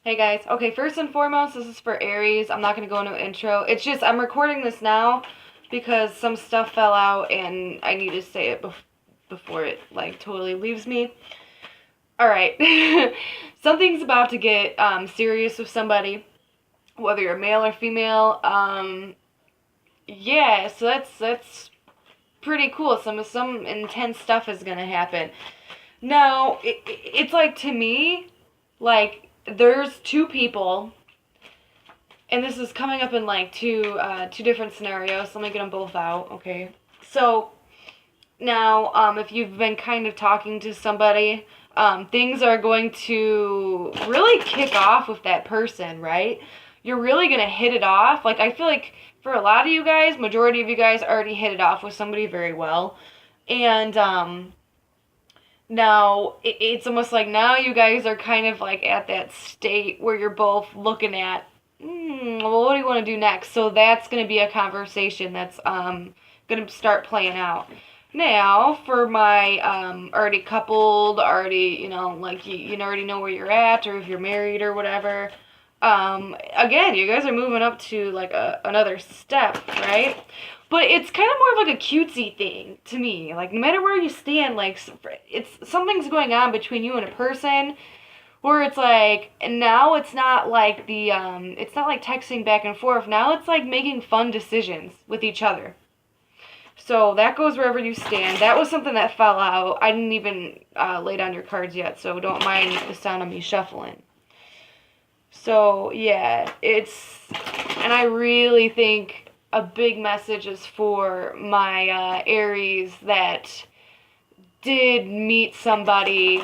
Hey guys. Okay, first and foremost, this is for Aries. I'm not going to go into an intro. It's just I'm recording this now because some stuff fell out and I need to say it before it like totally leaves me. All right. Something's about to get serious with somebody, whether you're male or female. Yeah, so that's pretty cool. Some intense stuff is going to happen. Now, it's like to me, like there's two people, and this is coming up in like two different scenarios. So let me get them both out. Okay. So now, if you've been kind of talking to somebody, things are going to really kick off with that person, right? You're really gonna hit it off. Like I feel like for a lot of you guys, majority of you guys already hit it off with somebody very well, and now it's almost like now you guys are kind of like at that state where you're both looking at, well, what do you want to do next? So that's going to be a conversation that's going to start playing out. Now, for my already coupled, already, like you already know where you're at, or if you're married or whatever, again, you guys are moving up to like another step, right? But it's kind of more of like a cutesy thing to me. Like no matter where you stand, like it's something's going on between you and a person where it's like now it's not like it's not like texting back and forth. Now it's like making fun decisions with each other. So that goes wherever you stand. That was something that fell out. I didn't even lay down your cards yet, so don't mind the sound of me shuffling. So yeah, and I really think a big message is for my Aries that did meet somebody,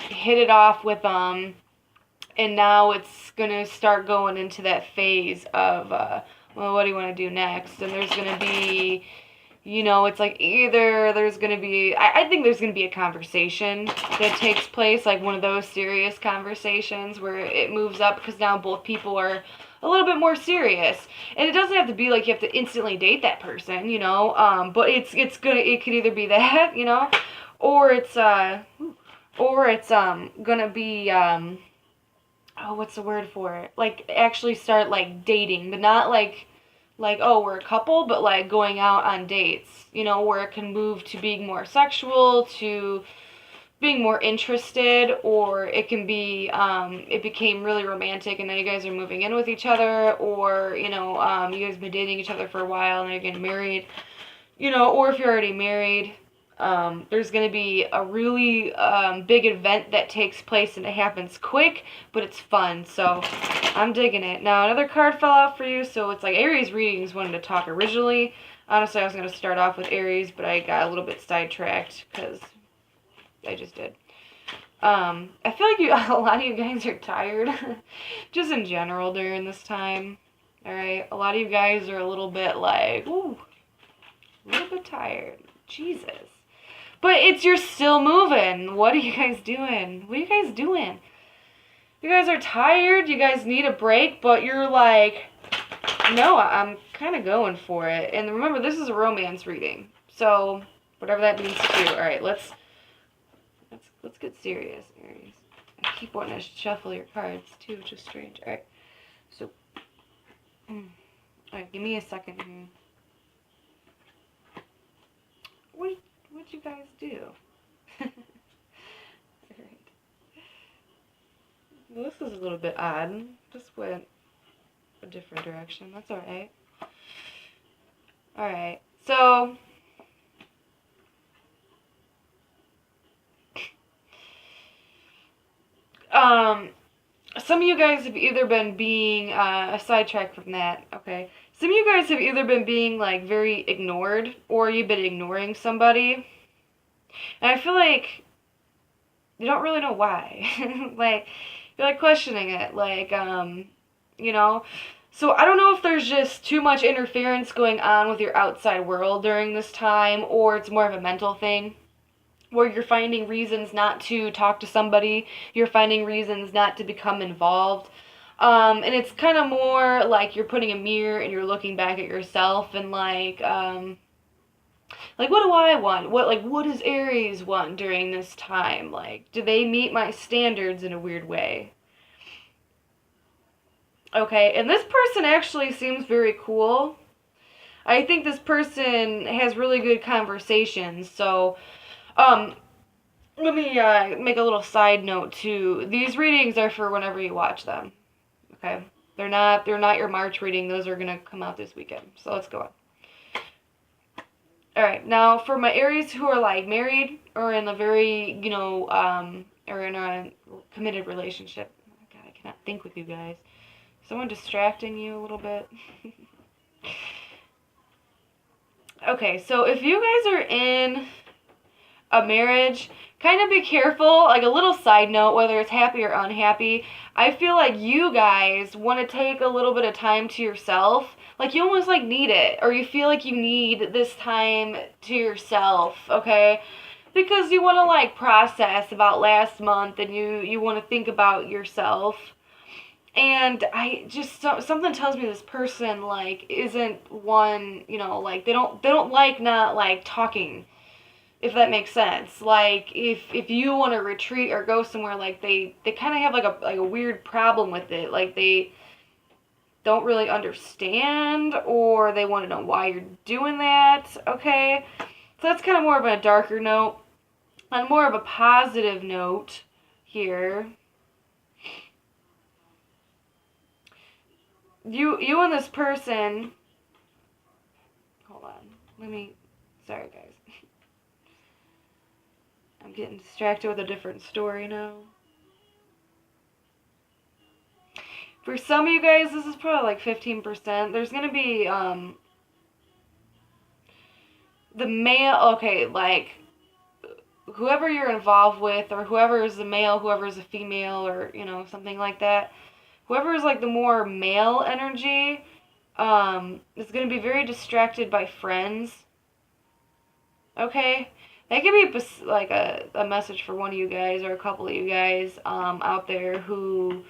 hit it off with them, and now it's gonna start going into that phase of, well, what do you want to do next? And there's gonna be, it's like either there's going to be, I think there's going to be a conversation that takes place, like one of those serious conversations where it moves up because now both people are a little bit more serious. And it doesn't have to be like you have to instantly date that person, but it could either be that, or it's gonna be, oh, what's the word for it? Like actually start like dating, but not like, oh, we're a couple, but like going out on dates, where it can move to being more sexual, to being more interested, or it can be, it became really romantic and now you guys are moving in with each other, or, you guys have been dating each other for a while and you're getting married, or if you're already married, there's going to be a really big event that takes place and it happens quick, but it's fun. So I'm digging it. Now another card fell out for you, so it's like Aries readings wanted to talk originally. Honestly, I was going to start off with Aries, but I got a little bit sidetracked because I just did. I feel like a lot of you guys are tired, just in general during this time. All right, a lot of you guys are a little bit like, ooh, a little bit tired. Jesus. But you're still moving. What are you guys doing? What are you guys doing? You guys are tired. You guys need a break, but you're like, no, I'm kind of going for it. And remember, this is a romance reading. So, whatever that means to you. All right, let's get serious, Aries. I keep wanting to shuffle your cards, too, which is strange. All right. So, all right, give me a second here. What'd you guys do? Alright. Well, this is a little bit odd. Just went a different direction. That's alright. Alright, so some of you guys have either been being a sidetrack from that, okay? Some of you guys have either been being like very ignored or you've been ignoring somebody. And I feel like you don't really know why. Like, you're like questioning it. Like, So I don't know if there's just too much interference going on with your outside world during this time, or it's more of a mental thing where you're finding reasons not to talk to somebody, you're finding reasons not to become involved. And it's kind of more like you're putting a mirror and you're looking back at yourself and like, what do I want? What does Aries want during this time? Like, do they meet my standards in a weird way? Okay, and this person actually seems very cool. I think this person has really good conversations. So, um, let me make a little side note too. These readings are for whenever you watch them. Okay, they're not your March reading. Those are gonna come out this weekend. So let's go on. All right, now for my Aries who are like married or in a very or in a committed relationship. Oh God, I cannot think with you guys. Someone distracting you a little bit. Okay, so if you guys are in a marriage, kind of be careful. Like a little side note, whether it's happy or unhappy, I feel like you guys want to take a little bit of time to yourself. Like you almost like need it, or you feel like you need this time to yourself, okay? Because you want to like process about last month and you want to think about yourself. And I just something tells me this person like isn't one, like they don't like not like talking, if that makes sense. Like if you want to retreat or go somewhere, like they kind of have like a weird problem with it. Like they don't really understand, or they want to know why you're doing that. Okay, so that's kind of more of a darker note. On more of a positive note here, you and this person. Hold on, let me. Sorry, guys. I'm getting distracted with a different story now. For some of you guys, this is probably like 15%. There's going to be the male, okay, like whoever you're involved with, or whoever is the male, whoever is a female, or, something like that. Whoever is like the more male energy is going to be very distracted by friends. Okay? That could be like a message for one of you guys or a couple of you guys out there who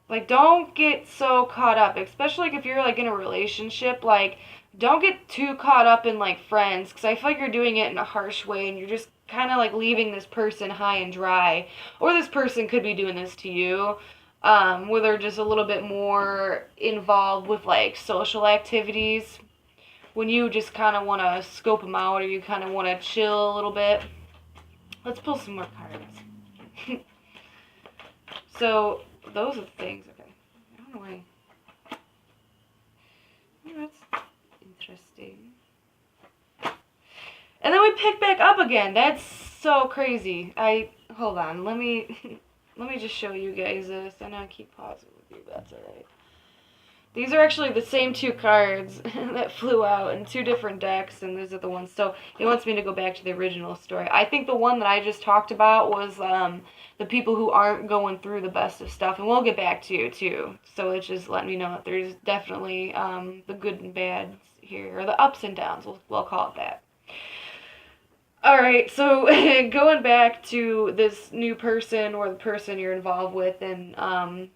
like, don't get so caught up, especially like if you're like in a relationship. Like, don't get too caught up in like friends, because I feel like you're doing it in a harsh way, and you're just kind of like leaving this person high and dry. Or this person could be doing this to you, where they're just a little bit more involved with like social activities. When you just kind of want to scope them out, or you kind of want to chill a little bit. Let's pull some more cards. So those are the things. Okay, I don't know why. Oh, that's interesting. And then we pick back up again. That's so crazy. Hold on. Let me let me just show you guys this. I know I keep pausing with you. But that's alright. These are actually the same two cards that flew out in two different decks, and these are the ones. So it wants me to go back to the original story. I think the one that I just talked about was the people who aren't going through the best of stuff, and we'll get back to you too. So it's just letting me know that there's definitely the good and bad here, or the ups and downs. We'll call it that. All right, so going back to this new person or the person you're involved with, and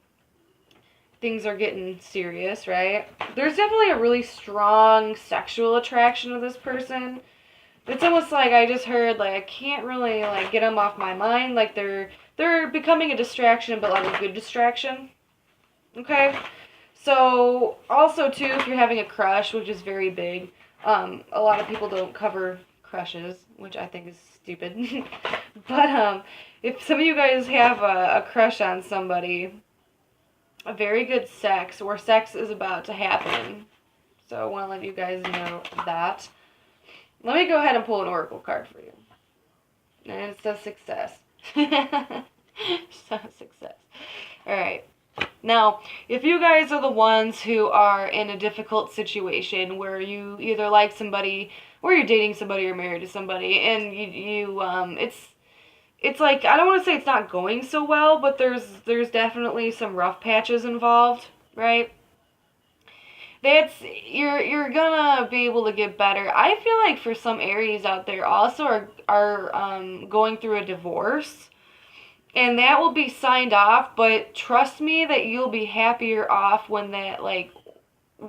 things are getting serious, right? There's definitely a really strong sexual attraction to this person. It's almost like I just heard, like, I can't really like get them off my mind. Like they're becoming a distraction, but like a good distraction. Okay. So also too, if you're having a crush, which is very big, a lot of people don't cover crushes, which I think is stupid. But if some of you guys have a crush on somebody, a very good sex, or sex is about to happen. So I want to let you guys know that. Let me go ahead and pull an oracle card for you. And it says success. It says success. Alright. Now, if you guys are the ones who are in a difficult situation where you either like somebody, or you're dating somebody, or married to somebody, and it's like, I don't want to say it's not going so well, but there's definitely some rough patches involved, right? That's you're gonna be able to get better. I feel like for some Aries out there also are going through a divorce, and that will be signed off, but trust me that you'll be happier off when that, like,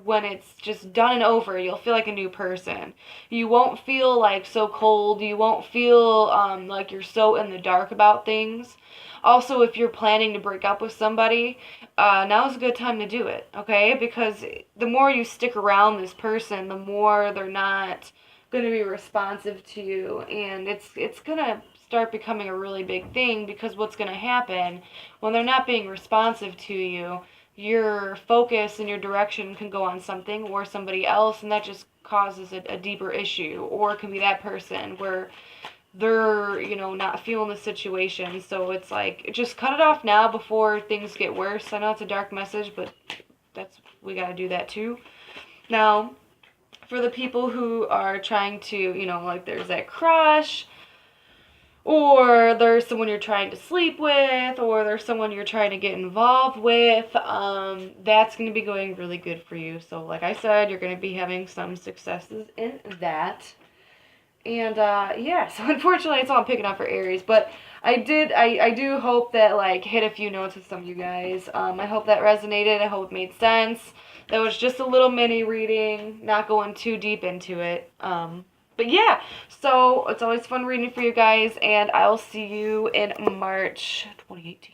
when it's just done and over. You'll feel like a new person. You won't feel like so cold. You won't feel like you're so in the dark about things. Also, if you're planning to break up with somebody, now's a good time to do it, okay? Because the more you stick around this person, the more they're not going to be responsive to you, and it's going to start becoming a really big thing, because what's going to happen when they're not being responsive to you, your focus and your direction can go on something or somebody else, and that just causes a deeper issue. Or it can be that person where they're, not feeling the situation. So it's like, just cut it off now before things get worse. I know it's a dark message, but we got to do that too. Now, for the people who are trying to, like, there's that crush, or there's someone you're trying to sleep with, or there's someone you're trying to get involved with, that's going to be going really good for you. So like I said, you're going to be having some successes in that. And yeah, so unfortunately it's all I'm picking up for Aries, but I do hope that, like, hit a few notes with some of you guys. I hope that resonated. I hope it made sense. That was just a little mini reading, not going too deep into it. But yeah, so it's always fun reading for you guys, and I'll see you in March 2018.